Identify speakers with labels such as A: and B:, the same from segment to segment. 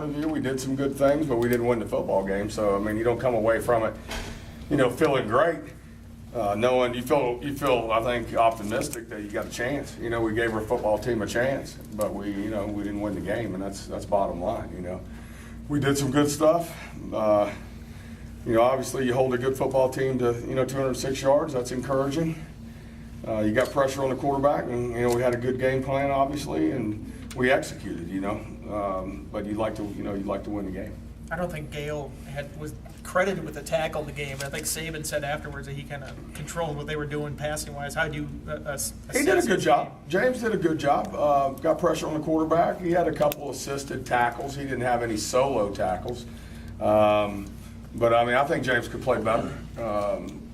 A: of view, we did some good things, but we didn't win the football game. So, I mean, you don't come away from it, feeling great, knowing you feel, I think, optimistic that you got a chance. We gave our football team a chance, but we didn't win the game, and that's bottom line. We did some good stuff. Obviously, you hold a good football team to 206 yards. That's encouraging. You got pressure on the quarterback, and we had a good game plan, obviously, and we executed. But you'd like to win the game.
B: I don't think Gale was credited with the tackle in the game. I think Saban said afterwards that he kind of controlled what they were doing passing wise. How do you assess
A: He did a good
B: his
A: job.
B: game?
A: James did a good job. Got pressure on the quarterback. He had a couple assisted tackles. He didn't have any solo tackles. But I mean, I think James could play better.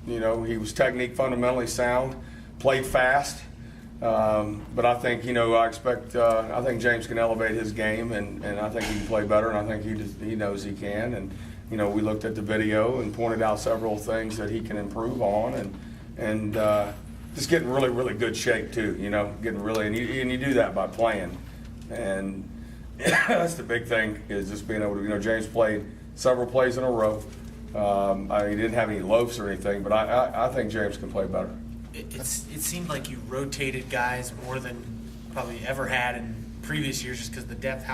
A: He was technique fundamentally sound, played fast. But I think, I think James can elevate his game, and I think he can play better, and I think he knows he can. And, we looked at the video and pointed out several things that he can improve on, and just getting really, really good shape too, getting really, and you do that by playing. And that's the big thing, is just being able to, James played several plays in a row. He didn't have any loafs or anything, but I think James can play better.
C: It seemed like you rotated guys more than probably ever had in previous years, just because the depth.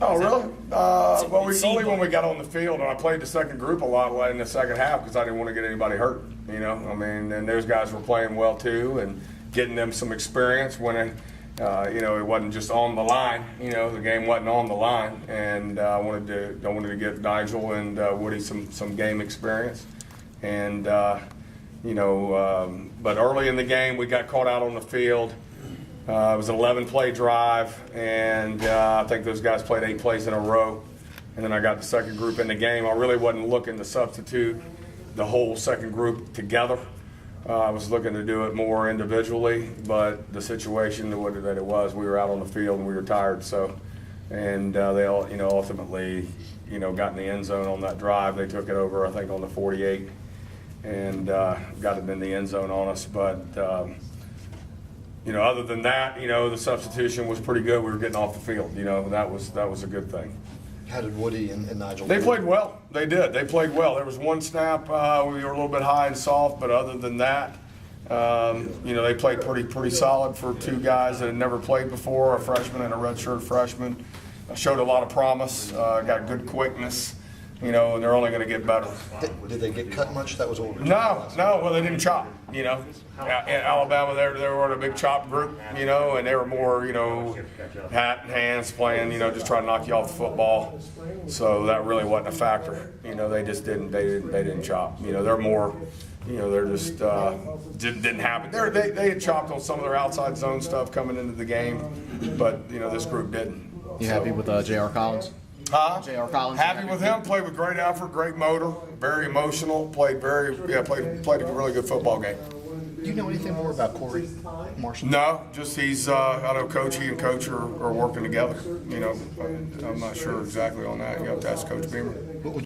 A: Oh, really? Well, only when we got on the field, and I played the second group a lot in the second half because I didn't want to get anybody hurt. And those guys were playing well too, and getting them some experience when it wasn't just on the line. The game wasn't on the line, and I wanted to get Nigel and Woody some game experience, and. But early in the game, we got caught out on the field. It was an 11-play drive, and I think those guys played 8 plays in a row. And then I got the second group in the game. I really wasn't looking to substitute the whole second group together. I was looking to do it more individually, but the situation that it was, we were out on the field and we were tired. And they all, ultimately, got in the end zone on that drive. They took it over, I think, on the 48. And got it in the end zone on us. But, other than that, the substitution was pretty good. We were getting off the field. That was a good thing.
D: How did Woody and Nigel
A: They
D: do?
A: played well. They did. They played well. There was one snap we were a little bit high and soft, but other than that, they played pretty solid for 2 guys that had never played before, a freshman and a redshirt freshman. Showed a lot of promise, got good quickness. And they're only going to get better.
D: Did they get cut much? That was what we were
A: No. Well, they didn't chop. In Alabama, they were in a big chop group. And they were more, hat and hands playing. Just trying to knock you off the football. So that really wasn't a factor. They just didn't. They didn't chop. They're more. They're just didn't happen. They had chopped on some of their outside zone stuff coming into the game, but this group didn't.
E: You happy with J.R. Collins? J.R. Collins.
A: Happy with him. Played with great effort, great motor, very emotional. Played a really good football game.
D: Do you know anything more about Corey Marshall?
A: No, just he's. I know he and Coach are working together. I'm not sure exactly on that. You have to ask Coach Beamer.
D: What would